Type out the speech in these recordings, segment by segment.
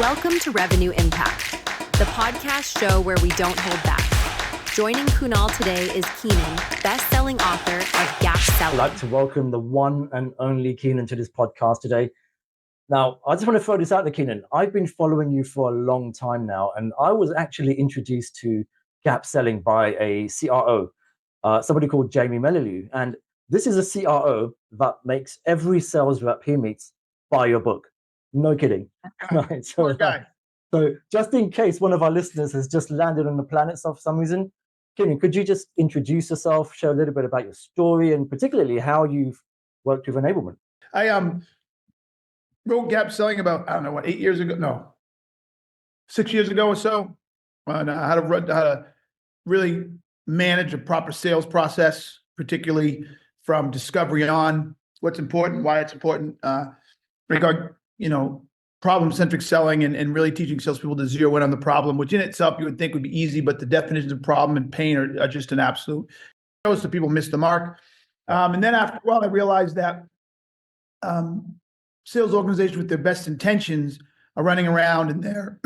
Welcome to Revenue Impact, the podcast show where we don't hold back. Joining Kunal today is Keenan, best-selling author of 𝗹𝗪. I'd like to welcome the one and only Keenan to this podcast today. Now, I just want to throw this out there, Keenan. I've been following you for a long time now, and I was actually introduced to gap selling by a CRO, somebody called Jamie Mellilew. And this is a CRO that makes every sales rep he meets buy your book. No kidding. Right, so just in case one of our listeners has just landed on the planet for some reason, Keenan, could you just introduce yourself, share a little bit about your story, and particularly how you've worked with enablement? I wrote gap selling about, 8 years ago? No, 6 years ago or so, on how to really manage a proper sales process, particularly from discovery on, what's important, why it's important, problem-centric selling and really teaching salespeople to zero in on the problem, which in itself you would think would be easy, but the definitions of problem and pain are just an absolute. Most of people miss the mark. And then after a while, I realized that sales organizations with their best intentions are running around and they're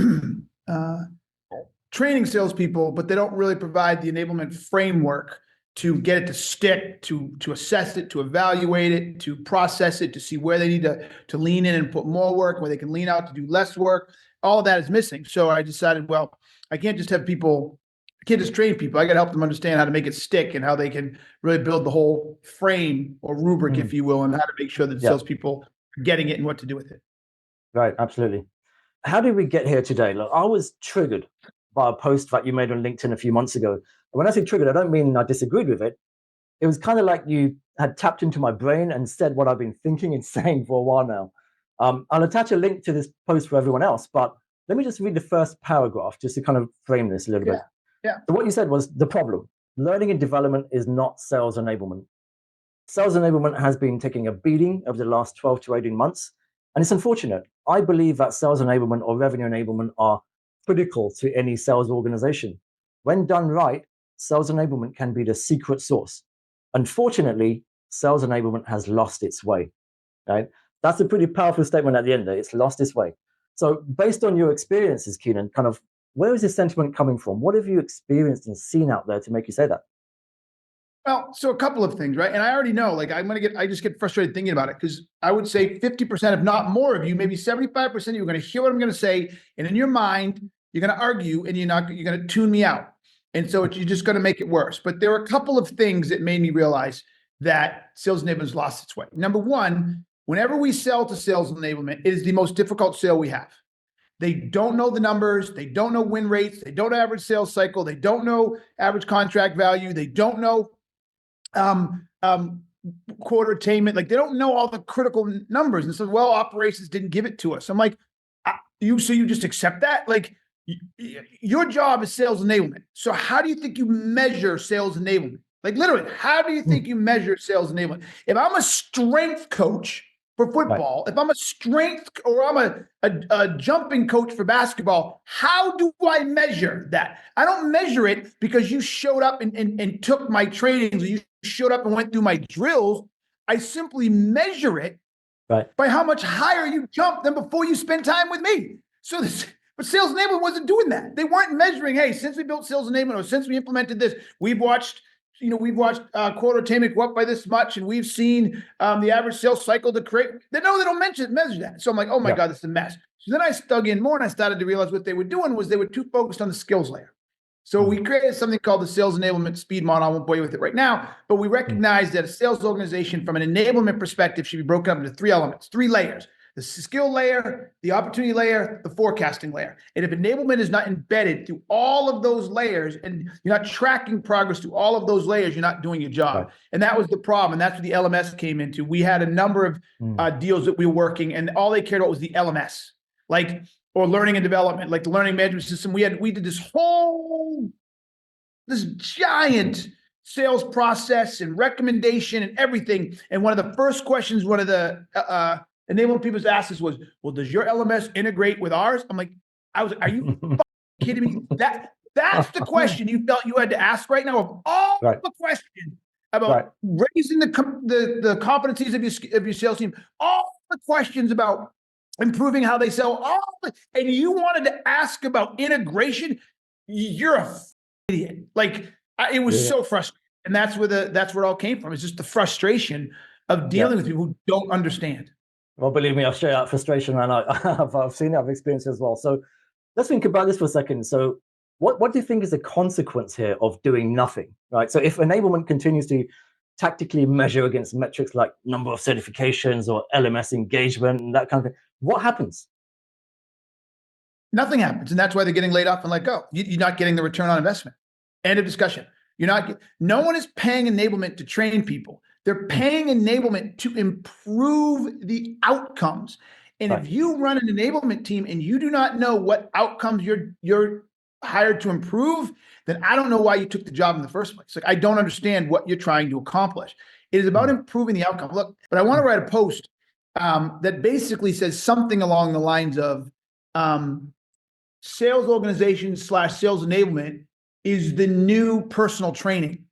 training salespeople, but they don't really provide the enablement framework to get it to stick, to assess it, to evaluate it, to process it, to see where they need to lean in and put more work, where they can lean out to do less work. All of that is missing. So I decided, well, I can't just train people. I got to help them understand how to make it stick and how they can really build the whole frame or rubric, if you will, and how to make sure that salespeople are getting it and what to do with it. Right, absolutely. How did we get here today? Look, I was triggered by a post that you made on LinkedIn a few months ago. When I say triggered, I don't mean I disagreed with it. It was kind of like you had tapped into my brain and said what I've been thinking and saying for a while now. I'll attach a link to this post for everyone else, but let me just read the first paragraph just to kind of frame this a little bit. Yeah. So what you said was the problem. Learning and development is not sales enablement. Sales enablement has been taking a beating over the last 12 to 18 months, and it's unfortunate. I believe that sales enablement or revenue enablement are critical to any sales organization. When done right, sales enablement can be the secret sauce. Unfortunately, sales enablement has lost its way. Right? That's a pretty powerful statement at the end there. It's lost its way. So based on your experiences, Keenan, kind of where is this sentiment coming from? What have you experienced and seen out there to make you say that? Well, so a couple of things, right? And I already know, I just get frustrated thinking about it because I would say 50%, if not more of you, maybe 75% of you are going to hear what I'm going to say. And in your mind, you're going to argue and you're going to tune me out. And so you're just going to make it worse. But there are a couple of things that made me realize that sales enablement has lost its way. Number one, whenever we sell to sales enablement, it is the most difficult sale we have. They don't know the numbers. They don't know win rates. They don't know average sales cycle. They don't know average contract value. They don't know quarter attainment. Like they don't know all the critical numbers. And so, well, operations didn't give it to us. I'm like, you just accept that? Like, your job is sales enablement. So how do you think you measure sales enablement? Like literally, how do you think you measure sales enablement? If I'm a strength coach for football, if I'm a strength or I'm a jumping coach for basketball, how do I measure that? I don't measure it because you showed up and took my trainings, or you showed up and went through my drills. I simply measure it by how much higher you jump than before you spend time with me. But sales enablement wasn't doing that. They weren't measuring, hey, since we built sales enablement or since we implemented this, we've watched quarter attainment go up by this much, and we've seen the average sales cycle to create. They don't measure that. So I'm like, oh my God, this is a mess. So then I dug in more and I started to realize what they were doing was they were too focused on the skills layer. So we created something called the sales enablement speed model. I won't bore you with it right now, but we recognize that a sales organization from an enablement perspective should be broken up into 3 elements, 3 layers. The skill layer, the opportunity layer, the forecasting layer. And if enablement is not embedded through all of those layers and you're not tracking progress through all of those layers, you're not doing your job. Right. And that was the problem. And that's what the LMS came into. We had a number of deals that we were working, and all they cared about was the LMS, or learning and development, like the learning management system. We did this giant sales process and recommendation and everything. And one of the first questions, one of the enablement people's asked us was, well, does your LMS integrate with ours? I'm like, are you kidding me? That's the question you felt you had to ask right now of all the questions about raising the competencies of your sales team, all the questions about improving how they sell, and you wanted to ask about integration, you're a idiot. Like it was so frustrating. And that's where it all came from. It's just the frustration of dealing with people who don't understand. Well, believe me, I've shared that frustration, and I've seen it, I've experienced it as well. So let's think about this for a second. So what do you think is the consequence here of doing nothing, right? So if enablement continues to tactically measure against metrics like number of certifications or LMS engagement and that kind of thing, what happens? Nothing happens. And that's why they're getting laid off and let go. You're not getting the return on investment. End of discussion. No one is paying enablement to train people. They're paying enablement to improve the outcomes. And if you run an enablement team and you do not know what outcomes you're hired to improve, then I don't know why you took the job in the first place. Like, I don't understand what you're trying to accomplish. It is about improving the outcome. Look, but I want to write a post that basically says something along the lines of sales organization / sales enablement is the new personal training,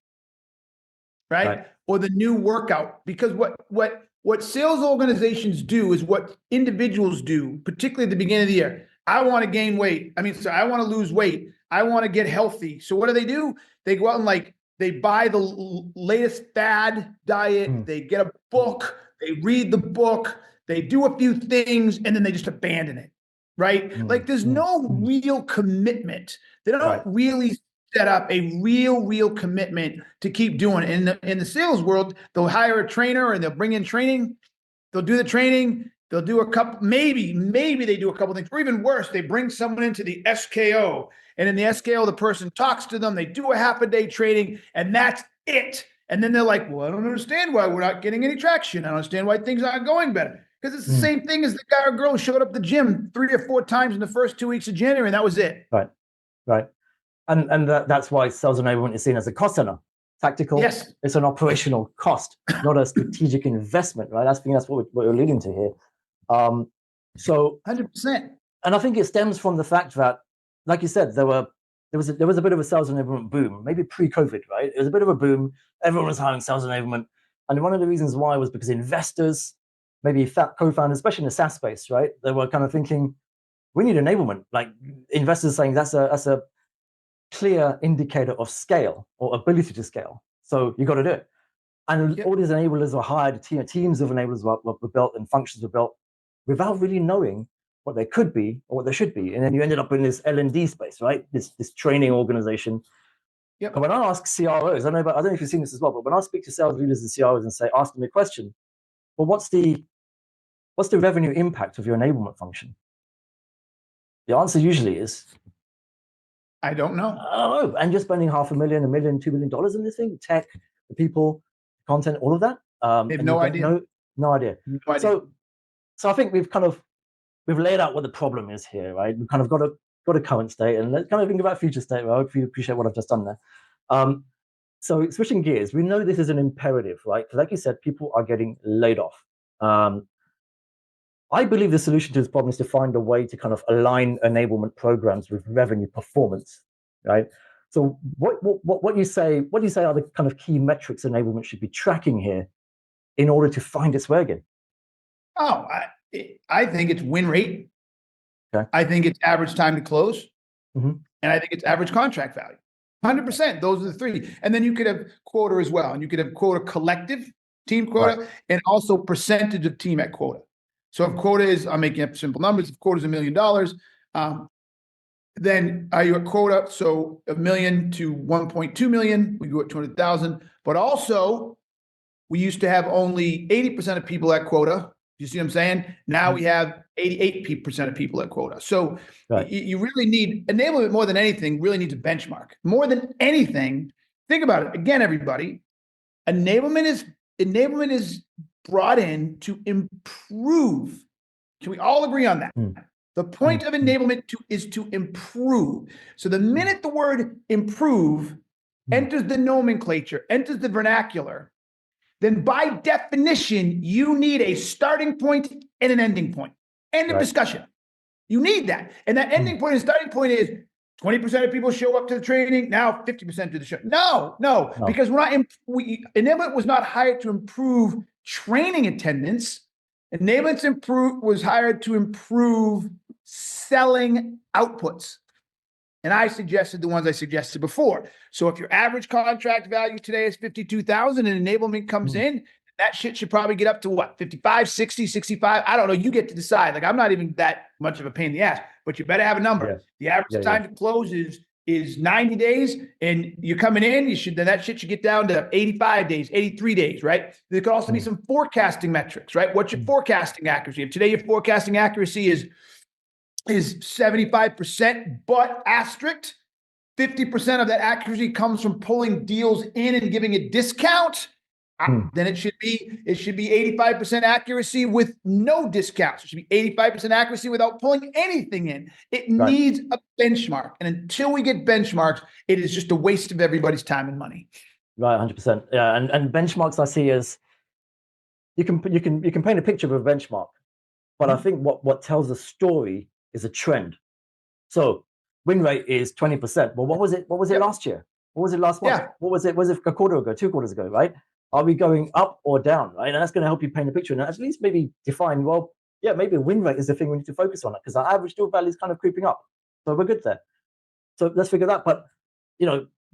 right? Or the new workout. Because what sales organizations do is what individuals do, particularly at the beginning of the year. I want to gain weight. I want to lose weight. I want to get healthy. So what do? They go out and they buy the latest fad diet. They get a book. They read the book. They do a few things, and then they just abandon it, right? Like there's no real commitment. They don't really set up a real commitment to keep doing it. In the sales world, they'll hire a trainer and they'll bring in training. They'll do the training. They'll do a couple, maybe they do a couple things, or even worse, they bring someone into the SKO, and in the SKO, the person talks to them. They do a half a day training, and that's it. And then they're like, well, I don't understand why we're not getting any traction. I don't understand why things aren't going better. Because it's the same thing as the guy or girl who showed up at the gym 3 or 4 times in the first 2 weeks of January, and that was it. Right. And that's why sales enablement is seen as a cost center. Tactical, it's an operational cost, not a strategic investment, right? I think that's what we're alluding to here. So 100%. And I think it stems from the fact that, like you said, there was a bit of a sales enablement boom, maybe pre-COVID, right? It was a bit of a boom. Everyone was hiring sales enablement. And one of the reasons why was because investors, maybe co-founders, especially in the SaaS space, right? They were kind of thinking, we need enablement. Like investors saying that's a clear indicator of scale or ability to scale. So you got to do it. And all these enablers were hired, teams of enablers were built and functions were built without really knowing what they could be or what they should be. And then you ended up in this L&D space, right? This training organization. And when I ask CROs, I don't know if you've seen this as well, but when I speak to sales leaders and CROs and ask them a question, well, what's the revenue impact of your enablement function? The answer usually is, I don't know. Oh, and you're spending $500,000, $1 million, $2 million in this thing, tech, the people, content, all of that. They have no idea. No idea. So I think we've laid out what the problem is here, right? We've kind of got a current state, and let's kind of think about future state. Well, I hope you appreciate what I've just done there. So switching gears, we know this is an imperative, right? Because like you said, people are getting laid off. I believe the solution to this problem is to find a way to kind of align enablement programs with revenue performance, right? So what you say are the kind of key metrics enablement should be tracking here in order to find its way again? Oh, I think it's win rate. Okay. I think it's average time to close. Mm-hmm. And I think it's average contract value. 100%. Those are the three. And then you could have quota as well. And you could have quota collective, team quota, and also percentage of team at quota. So if quota is, I'm making up simple numbers, if quota is $1 million, then are you at quota? So $1 million to 1.2 million, we go at 200,000. But also, we used to have only 80% of people at quota. You see what I'm saying? Now we have 88% of people at quota. So you really need enablement more than anything, really needs a benchmark. More than anything, think about it. Again, everybody, enablement is brought in to improve. Can we all agree on that? The point of enablement is to improve. So the minute the word improve enters the nomenclature, enters the vernacular, then by definition, you need a starting point and an ending point. End of discussion. You need that. And that ending point and starting point is 20% of people show up to the training. Now 50% do the show. No, because enablement was not hired to improve training attendance. Enablement was hired to improve selling outputs. And I suggested the ones I suggested before. So if your average contract value today is 52,000 and enablement comes in, that shit should probably get up to what? 55, 60, 65. I don't know. You get to decide. Like, I'm not even that much of a pain in the ass, but you better have a number. Yeah. The average time to close is 90 days, and you're coming in, then that shit should get down to 85 days, 83 days, right? There could also be some forecasting metrics, right? What's your forecasting accuracy? If today your forecasting accuracy is 75%, but asterisk, 50% of that accuracy comes from pulling deals in and giving a discount, then it should be 85% accuracy with no discounts. It should be 85% accuracy without pulling anything in. It needs a benchmark. And until we get benchmarks, it is just a waste of everybody's time and money. Right, 100%. Yeah, and benchmarks I see as you can paint a picture of a benchmark, but I think what tells a story is a trend. So win rate is 20%. Well, what was it last year? What was it last month? What was it a quarter ago, 2 quarters ago, right? Are we going up or down, right? And that's going to help you paint a picture and at least maybe define, well, yeah, maybe a win rate is the thing we need to focus on, because our average deal value is kind of creeping up. So we're good there. So let's figure that. But,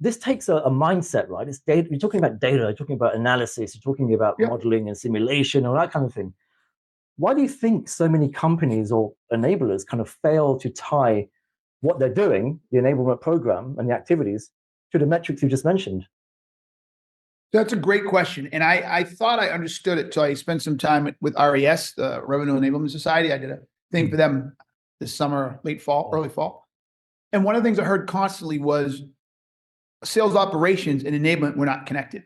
this takes a mindset, right? It's data. You're talking about data, you're talking about analysis, you're talking about modeling and simulation, all that kind of thing. Why do you think so many companies or enablers kind of fail to tie what they're doing, the enablement program and the activities, to the metrics you just mentioned? That's a great question. And I thought I understood it till I spent some time with RES, the Revenue Enablement Society. I did a thing for them this summer, early fall. And one of the things I heard constantly was sales operations and enablement were not connected.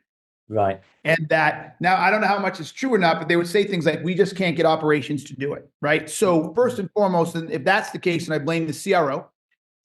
Right. And that, now I don't know how much is true or not, but they would say things like, we just can't get operations to do it. Right. So first and foremost, and if that's the case, and I blame the CRO,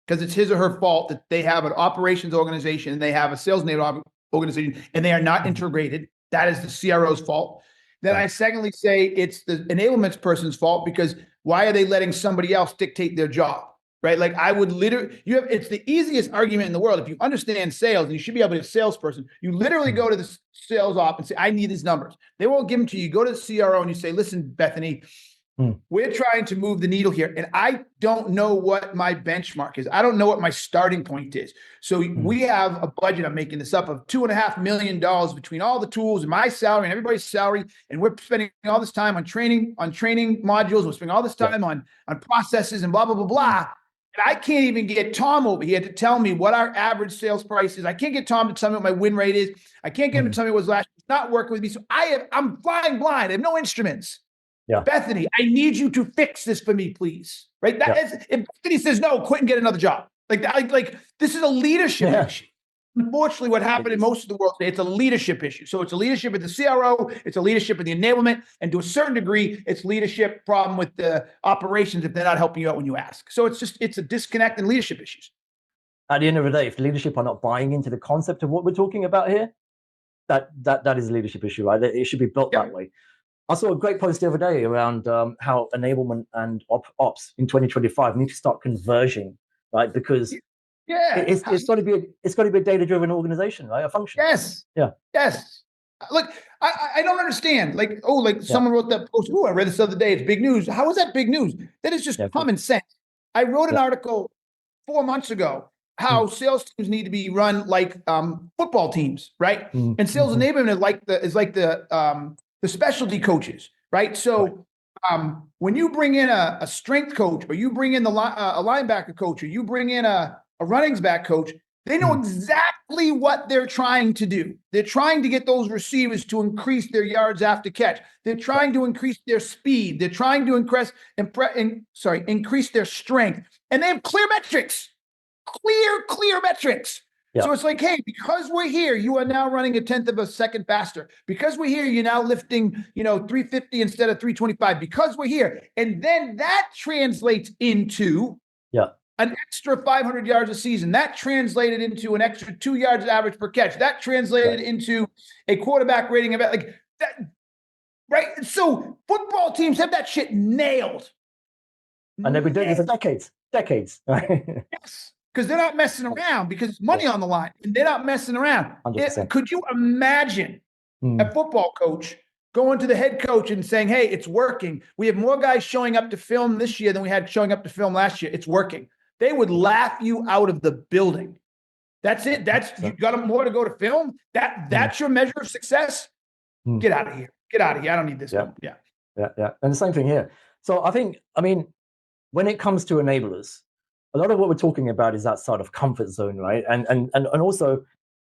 because it's his or her fault that they have an operations organization and they have a sales enablement organization and they are not integrated. That is the CRO's fault. Then I secondly say it's the enablement person's fault, because why are they letting somebody else dictate their job? Right? Like, I would literally, it's the easiest argument in the world. If you understand sales, and you should be able to be a salesperson, you literally go to the sales op and say, I need these numbers. They won't give them to you. You go to the CRO and you say, listen, Bethany, we're trying to move the needle here. And I don't know what my benchmark is. I don't know what my starting point is. So we have a budget, I'm making this up, of $2.5 million between all the tools and my salary and everybody's salary. And we're spending all this time on training modules. We're spending all this time on processes and blah, blah, blah, blah. And I can't even get Tom over here to tell me what our average sales price is. I can't get Tom to tell me what my win rate is. I can't get him to tell me what was last year. He's not working with me. So I'm flying blind. I have no instruments. Yeah. Bethany, I need you to fix this for me, please. Right? If Bethany says no, quit and get another job. Like this is a leadership issue. Unfortunately, what happened in most of the world today, it's a leadership issue. So it's a leadership at the CRO, it's a leadership at the enablement, and to a certain degree, it's leadership problem with the operations if they're not helping you out when you ask. So it's a disconnect in leadership issues. At the end of the day, if the leadership are not buying into the concept of what we're talking about here, that is a leadership issue, right? It should be built that way. I saw a great post the other day around how enablement and ops in 2025 need to start converging, right? Because it's got to be a data-driven organization, right? A function. Yes. Yeah. Yes. Look, I don't understand. Someone wrote that post. I read this the other day. It's big news. How is that big news? That is just common sense. I wrote an article 4 months ago how sales teams need to be run like football teams, right? And sales enablement is like the specialty coaches, right? So when you bring in a strength coach, or you bring in a linebacker coach, or you bring in a running back coach, they know exactly what they're trying to do. They're trying to get those receivers to increase their yards after catch. They're trying to increase their speed. They're trying to increase their strength. And they have clear metrics, clear metrics. Yeah. So it's like, hey, because we're here, you are now running 1/10 of a second faster. Because we're here, you're now lifting, 350 instead of 325. Because we're here. And then that translates into an extra 500 yards a season. That translated into an extra 2 yards average per catch. That translated into a quarterback rating of like that. Right. So football teams have that shit nailed. And they've been doing it for decades. Yes. Because they're not messing around, because it's money on the line. And they're not messing around. Could you imagine a football coach going to the head coach and saying, hey, it's working. We have more guys showing up to film this year than we had showing up to film last year. It's working. They would laugh you out of the building. That's it. You got more to go to film. That's your measure of success. Get out of here. Get out of here. I don't need this. Yeah. And the same thing here. So I mean, when it comes to enablers, a lot of what we're talking about is that sort of comfort zone, right? And also,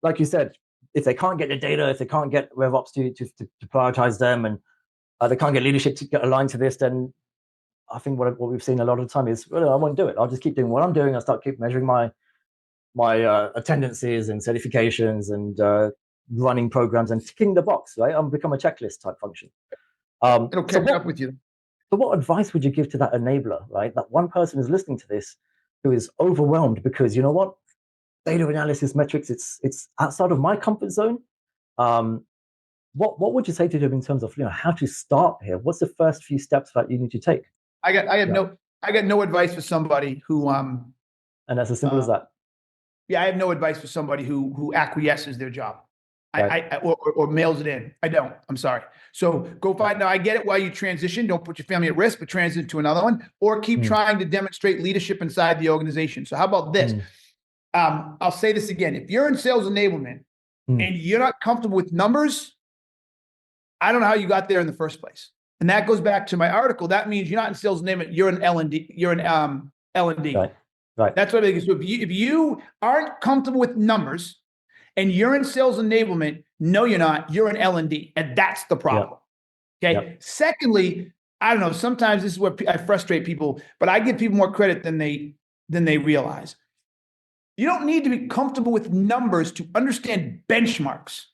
like you said, if they can't get the data, if they can't get RevOps to prioritize them, and they can't get leadership to get aligned to this, then I think what we've seen a lot of the time is, well, I won't do it. I'll just keep doing what I'm doing. I'll keep measuring my attendances and certifications and running programs and ticking the box, right? I'll become a checklist type function. It'll catch up with you. So what advice would you give to that enabler, right? That one person is listening to this who is overwhelmed because, you know what? Data analysis metrics, it's outside of my comfort zone. What would you say to them in terms of, how to start here? What's the first few steps that you need to take? I got no advice for somebody who and that's as simple as that. Yeah, I have no advice for somebody who acquiesces their job. Right. Or mails it in. I don't. I'm sorry. So go find. Now I get it. While you transition, don't put your family at risk, but transition to another one, or keep trying to demonstrate leadership inside the organization. So how about this? I'll say this again. If you're in sales enablement and you're not comfortable with numbers, I don't know how you got there in the first place. And that goes back to my article. That means you're not in sales enablement. You're in L&D. You're in L&D. Right. That's what I think. So if you aren't comfortable with numbers, and you're in sales enablement, no, you're not. You're in L&D, and that's the problem. Okay. Yep. Secondly, I don't know. Sometimes this is where I frustrate people, but I give people more credit than they realize. You don't need to be comfortable with numbers to understand benchmarks.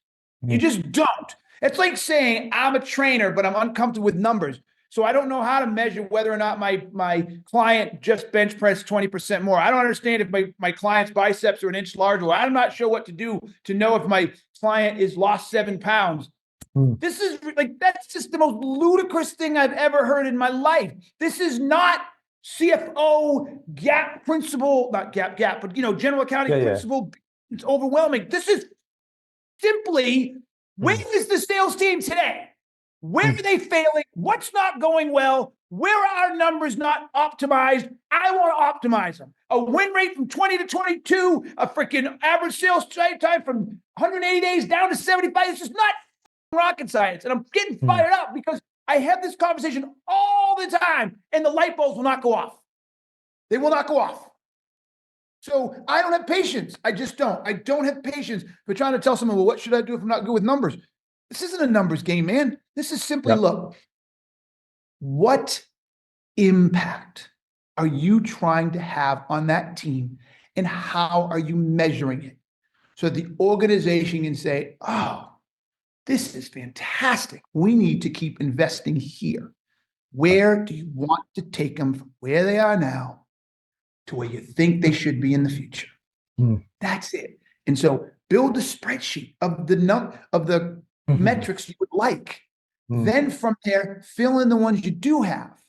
You just don't. It's like saying I'm a trainer, but I'm uncomfortable with numbers. So I don't know how to measure whether or not my client just bench pressed 20% more. I don't understand if my client's biceps are an inch larger. I'm not sure what to do to know if my client is lost 7 pounds. This is that's just the most ludicrous thing I've ever heard in my life. This is not CFO gap principle, not gap, but general accounting principle. It's overwhelming. This is simply, where is the sales team today? Where are they failing? What's not going well? Where are our numbers not optimized? I want to optimize them. A win rate from 20 to 22, a freaking average sales time from 180 days down to 75. It's just not rocket science. And I'm getting fired up because I have this conversation all the time and the light bulbs will not go off. They will not go off. So I don't have patience. I just don't. I don't have patience for trying to tell someone, well, what should I do if I'm not good with numbers? This isn't a numbers game, man. This is simply, look, what impact are you trying to have on that team and how are you measuring it? So the organization can say, oh, this is fantastic. We need to keep investing here. Where do you want to take them from where they are now to where you think they should be in the future? That's it. And so build a spreadsheet of the metrics you would like. Then from there, fill in the ones you do have,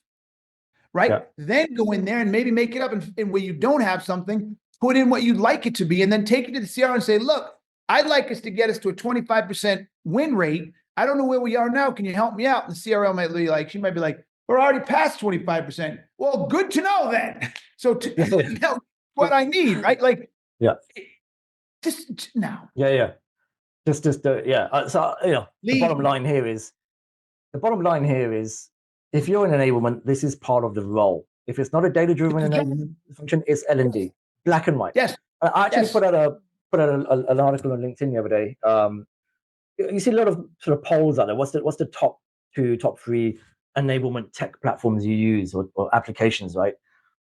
right? Yeah. Then go in there and maybe make it up. And where you don't have something, put in what you'd like it to be, and then take it to the CRO and say, look, I'd like us to get us to a 25% win rate. I don't know where we are now. Can you help me out? And the CRO might be like, she might be like, we're already past 25%. Well, good to know then. So you know what I need, right? Like, just now. So the bottom line here is, if you're in enablement, this is part of the role. If it's not a data-driven enablement function, it's L&D, black and white. Yes. I actually put out an article on LinkedIn the other day. You see a lot of sort of polls out there. What's the top 2, top 3 enablement tech platforms you use or applications, right?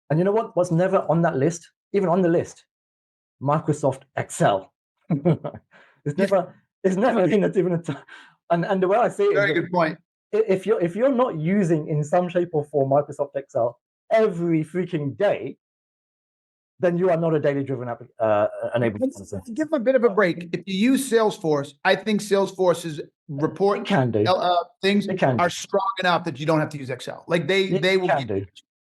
And you know what? What's never on that list, even on the list? Microsoft Excel. It's never been and the way I see it, very good point. If you're not using in some shape or form Microsoft Excel every freaking day, then you are not a data-driven enablement. Give them a bit of a break. If you use Salesforce, I think Salesforce's report things are strong enough that you don't have to use Excel. Like they will do.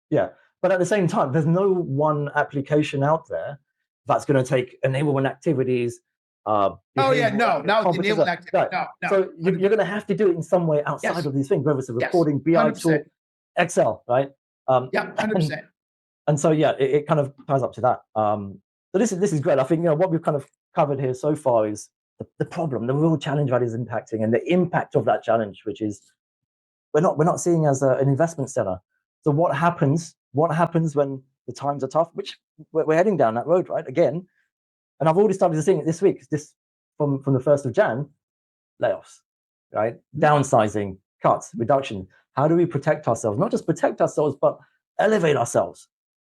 Yeah, but at the same time, there's no one application out there that's going to take enablement activities No, the enabling activity. Right. No. So you're going to have to do it in some way outside of these things, whether it's a recording, BI tool, Excel, right? 100%. And so, it kind of ties up to that. So this is great. I think, what we've kind of covered here so far is the problem, the real challenge that is impacting, and the impact of that challenge, which is we're not seeing as an investment seller. So what happens when the times are tough, which we're heading down that road, right? Again, and I've already started to see it this week, this from the 1st of Jan, layoffs, right? Downsizing, cuts, reduction. How do we protect ourselves? Not just protect ourselves, but elevate ourselves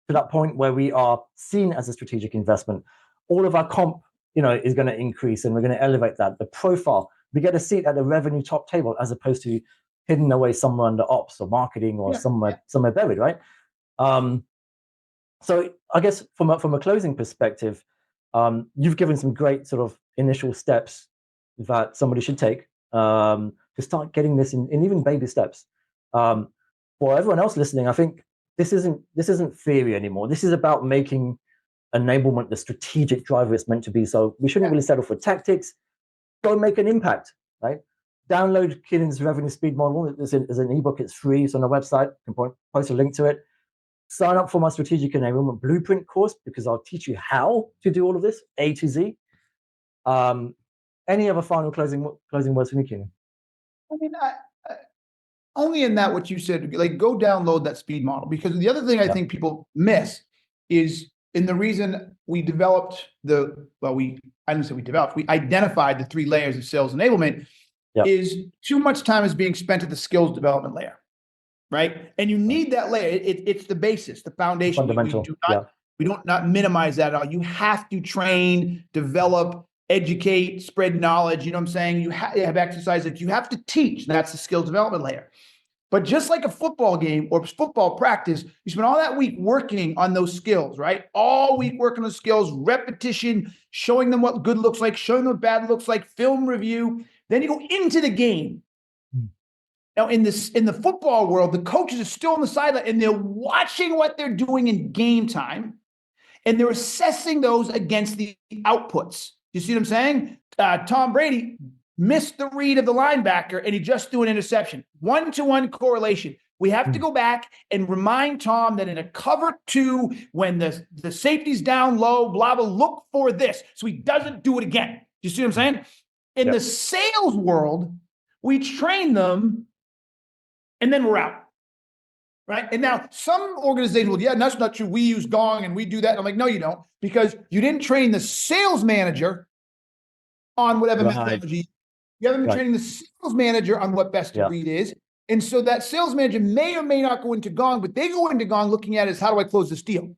to that point where we are seen as a strategic investment. All of our comp, is going to increase, and we're going to elevate that. The profile, we get a seat at the revenue top table as opposed to hidden away somewhere under ops or marketing or somewhere buried, right? So I guess from a closing perspective, you've given some great sort of initial steps that somebody should take to start getting this in even baby steps. For everyone else listening, I think this isn't theory anymore. This is about making enablement the strategic driver it's meant to be. So we shouldn't really settle for tactics. Go make an impact, right? Download Keenan's revenue speed model. There's an ebook. It's free. It's on our website. You can post a link to it. Sign up for my strategic enablement blueprint course, because I'll teach you how to do all of this, A to Z. Any other final closing words for me, Keenan? I mean, only in that what you said, like go download that speed model, because the other thing I think people miss is, in the reason we developed we identified the 3 layers of sales enablement is too much time is being spent at the skills development layer, right? And you need that layer. It's the basis, the foundation. Fundamental. We don't not minimize that at all. You have to train, develop, educate, spread knowledge. You know what I'm saying? You have exercise that you have to teach. That's the skills development layer. But just like a football game or football practice, you spend all that week working on those skills, right? All week working on skills, repetition, showing them what good looks like, showing them what bad looks like, film review. Then you go into the game. Now, in the football world, the coaches are still on the sideline and they're watching what they're doing in game time, and they're assessing those against the outputs. You see what I'm saying? Tom Brady missed the read of the linebacker, and he just threw an interception. 1-to-1 correlation. We have to go back and remind Tom that in a cover 2, when the safety's down low, blah, blah, look for this, so he doesn't do it again. You see what I'm saying? In the sales world, we train them, and then we're out, right? And now some organizations will, that's not true. We use Gong and we do that. And I'm like, no, you don't, because you didn't train the sales manager on whatever methodology. You haven't been training the sales manager on what best of breed is. And so that sales manager may or may not go into Gong, but they go into Gong looking at it as, how do I close this deal?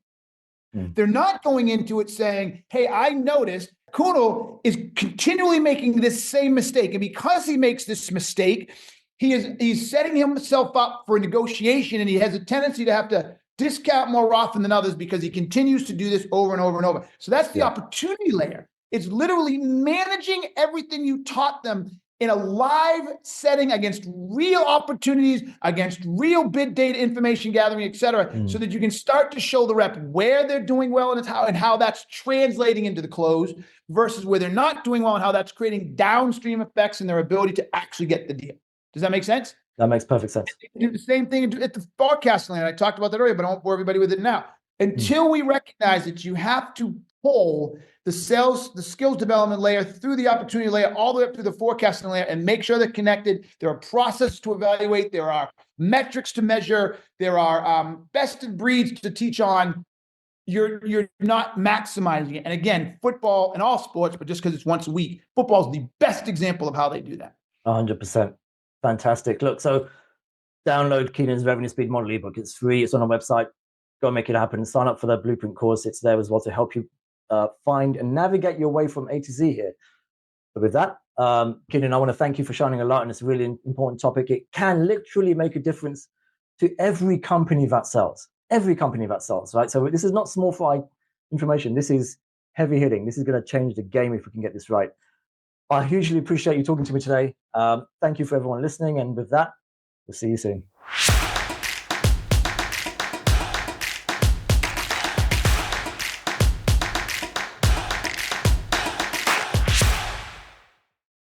They're not going into it saying, hey, I noticed Kunal is continually making this same mistake. And because he makes this mistake, he's setting himself up for a negotiation, and he has a tendency to have to discount more often than others because he continues to do this over and over and over. So that's the opportunity layer. It's literally managing everything you taught them in a live setting against real opportunities, against real bid data, information gathering, et cetera, so that you can start to show the rep where they're doing well and how that's translating into the close, versus where they're not doing well and how that's creating downstream effects in their ability to actually get the deal. Does that make sense? That makes perfect sense. Do the same thing at the forecasting line. I talked about that earlier, but I won't bore everybody with it now. Until we recognize that you have to pull the skills development layer through the opportunity layer, all the way up to the forecasting layer, and make sure they're connected. There are processes to evaluate. There are metrics to measure. There are best of breeds to teach on. You're not maximizing it. And again, football and all sports, but just because it's once a week, football is the best example of how they do that. 100%. Fantastic. Look, so download Keenan's Revenue Speed Model ebook. It's free. It's on our website. Go make it happen. Sign up for the blueprint course. It's there as well to help you find and navigate your way from A to Z here. But with that, Keenan, I want to thank you for shining a light on this really important topic. It can literally make a difference to every company that sells. Every company that sells, right? So this is not small fry information. This is heavy hitting. This is going to change the game if we can get this right. I hugely appreciate you talking to me today. Thank you for everyone listening. And with that, we'll see you soon.